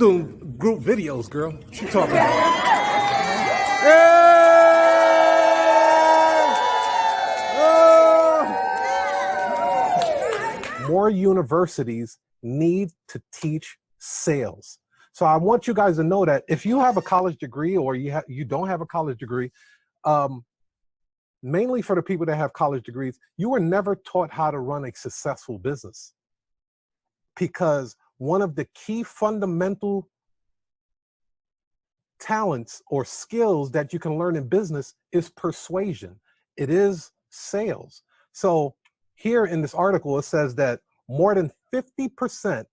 doing group videos, girl. What you talking about? More universities need to teach sales. So I want you guys to know that if you have a college degree or you don't have a college degree, mainly for the people that have college degrees, you were never taught how to run a successful business. Because one of the key fundamental talents or skills that you can learn in business is persuasion. It is sales. So here in this article, it says that more than 50%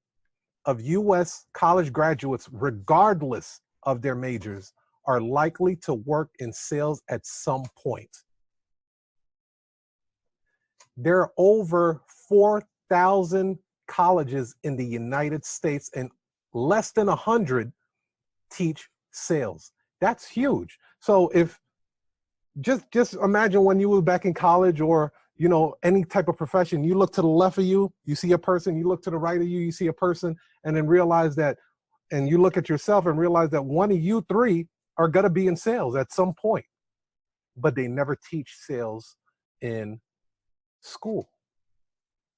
of US college graduates, regardless of their majors, are likely to work in sales at some point. There are over 4,000 colleges in the United States, and less than 100 teach sales. That's huge. So if just imagine when you were back in college or any type of profession, you look to the left of you, you see a person, you look to the right of you, you see a person, and then realize that, and you look at yourself and realize that one of you three are going to be in sales at some point, but they never teach sales in school.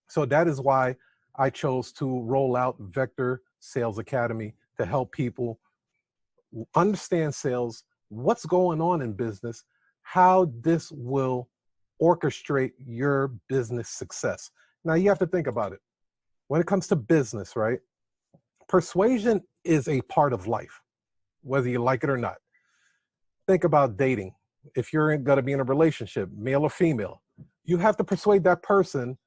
So that is why I chose to roll out Vector Sales Academy to help people understand sales, what's going on in business, how this will orchestrate your business success. Now you have to think about it. When it comes to business, right? Persuasion is a part of life, whether you like it or not. Think about dating. If you're going to be in a relationship, male or female, you have to persuade that person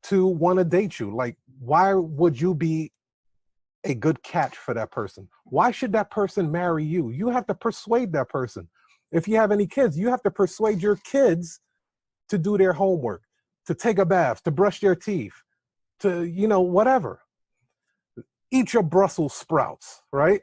to want to date you. Like, why would you be a good catch for that person? Why should that person marry you? You have to persuade that person. If you have any kids, you have to persuade your kids to do their homework, to take a bath, to brush their teeth, to, whatever. Eat your Brussels sprouts, right?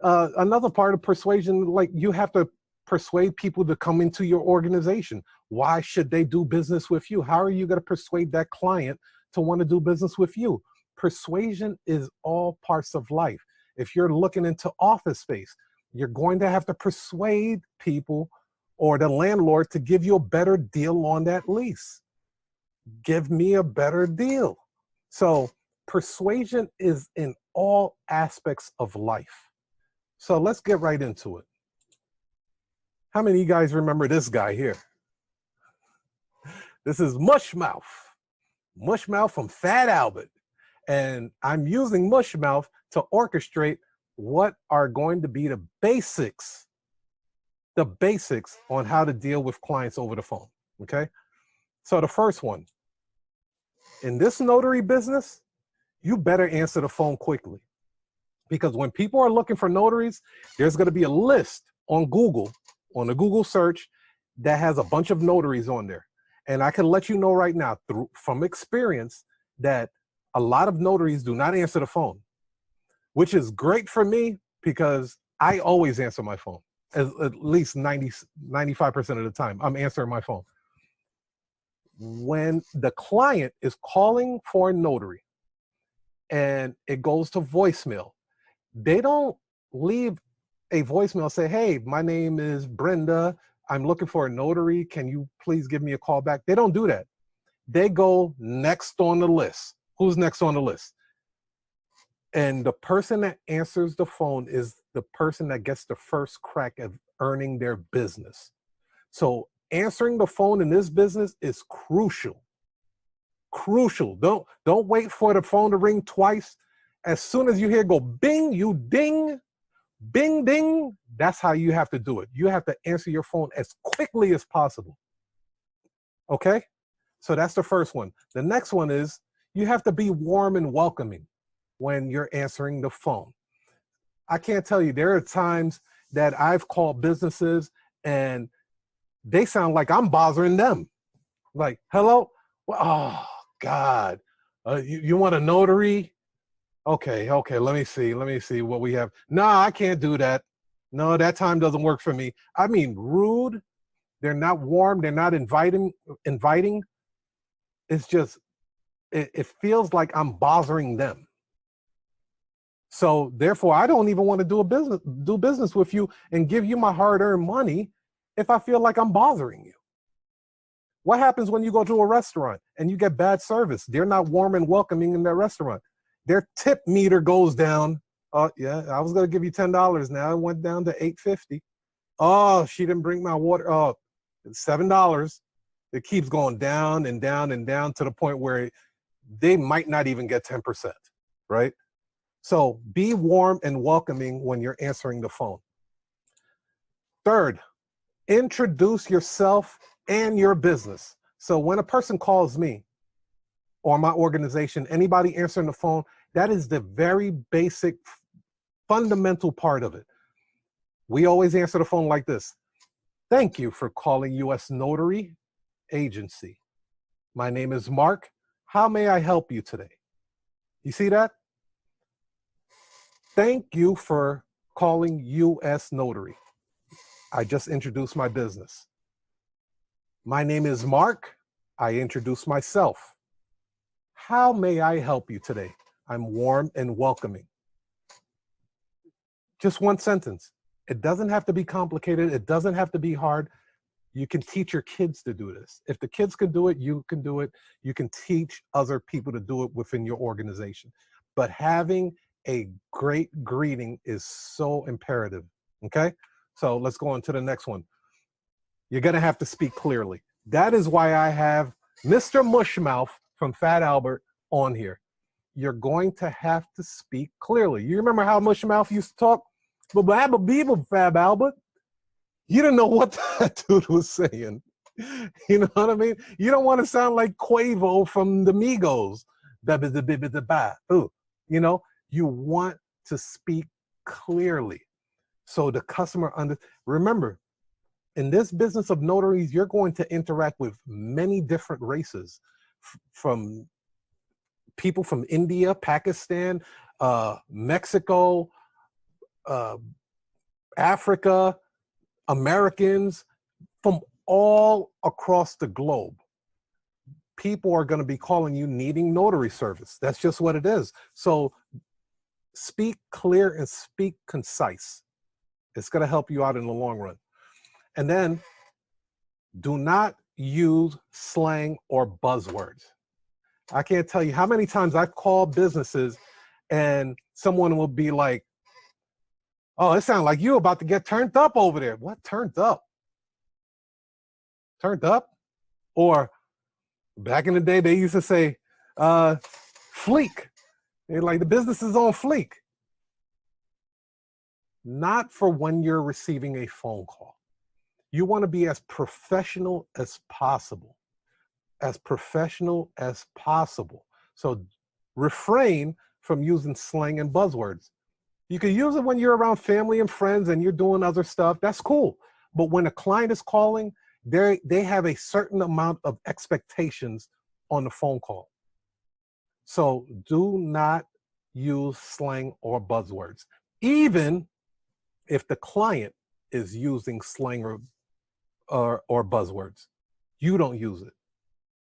Another part of persuasion, like you have to persuade people to come into your organization. Why should they do business with you? How are you going to persuade that client to want to do business with you? Persuasion is all parts of life. If you're looking into office space, you're going to have to persuade people or the landlord to give you a better deal on that lease. Give me a better deal. So persuasion is in all aspects of life. So let's get right into it. How many of you guys remember this guy here? This is Mushmouth. Mushmouth from Fat Albert. And I'm using Mushmouth to orchestrate what are going to be the basics on how to deal with clients over the phone, okay? So the first one, in this notary business, you better answer the phone quickly. Because when people are looking for notaries, there's gonna be a list on Google, on a Google search, that has a bunch of notaries on there. And I can let you know right now, from experience, that a lot of notaries do not answer the phone, which is great for me because I always answer my phone. At least 95% of the time, I'm answering my phone. When the client is calling for a notary and it goes to voicemail, they don't leave a voicemail, say, hey, my name is Brenda. I'm looking for a notary. Can you please give me a call back? They don't do that. They go next on the list. Who's next on the list? And the person that answers the phone is the person that gets the first crack at earning their business. So answering the phone in this business is crucial. Crucial. Don't wait for the phone to ring twice. As soon as you hear go bing, you ding, bing, ding. That's how you have to do it. You have to answer your phone as quickly as possible. Okay? So that's the first one. The next one is you have to be warm and welcoming when you're answering the phone. I can't tell you, there are times that I've called businesses and they sound like I'm bothering them. Like, hello? Well, oh, God. You want a notary? Okay, let me see what we have. No, I can't do that. No, that time doesn't work for me. I mean, rude. They're not warm. They're not inviting. It's just, it feels like I'm bothering them. So therefore, I don't even want to do business with you and give you my hard-earned money if I feel like I'm bothering you. What happens when you go to a restaurant and you get bad service? They're not warm and welcoming in their restaurant. Their tip meter goes down. Oh, yeah, I was going to give you $10. Now it went down to $8.50. Oh, she didn't bring my water. Oh, $7. It keeps going down and down and down to the point where they might not even get 10%, right? So be warm and welcoming when you're answering the phone. Third, introduce yourself and your business. So when a person calls me or my organization, anybody answering the phone, that is the very basic, fundamental part of it. We always answer the phone like this. Thank you for calling U.S. Notary Agency. My name is Mark. How may I help you today? You see that? Thank you for calling U.S. Notary. I just introduced my business. My name is Mark. I introduce myself. How may I help you today? I'm warm and welcoming. Just one sentence. It doesn't have to be complicated. It doesn't have to be hard. You can teach your kids to do this. If the kids can do it, you can do it. You can teach other people to do it within your organization. But having a great greeting is so imperative, okay? So let's go on to the next one. You're gonna have to speak clearly. That is why I have Mr. Mushmouth from Fat Albert on here. You're going to have to speak clearly. You remember how Mushmouth used to talk? Fab Albert. You didn't know what that dude was saying. You know what I mean? You don't want to sound like Quavo from the Migos. You know, you want to speak clearly so the customer remember, in this business of notaries, you're going to interact with many different races, from people from India, Pakistan, Mexico, Africa, Americans, from all across the globe. People are going to be calling you needing notary service. That's just what it is. So speak clear and speak concise. It's going to help you out in the long run. And then do not use slang or buzzwords. I can't tell you how many times I've called businesses and someone will be like, oh, it sounds like you're about to get turned up over there. What, turned up? Turned up? Or back in the day, they used to say, fleek. They're like, the business is on fleek. Not for when you're receiving a phone call. You want to be as professional as possible. As professional as possible. So refrain from using slang and buzzwords. You can use it when you're around family and friends and you're doing other stuff. That's cool. But when a client is calling, they have a certain amount of expectations on the phone call. So do not use slang or buzzwords, even if the client is using slang or buzzwords. You don't use it.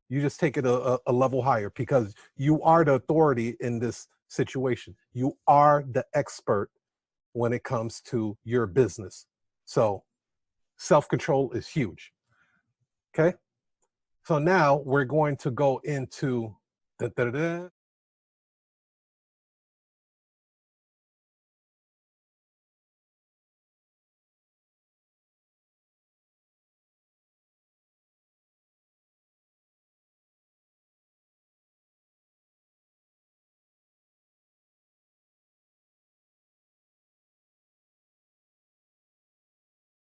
You just take it a level higher, because you are the authority in this situation. You are the expert when it comes to your business. So self-control is huge. Okay? So now we're going to go into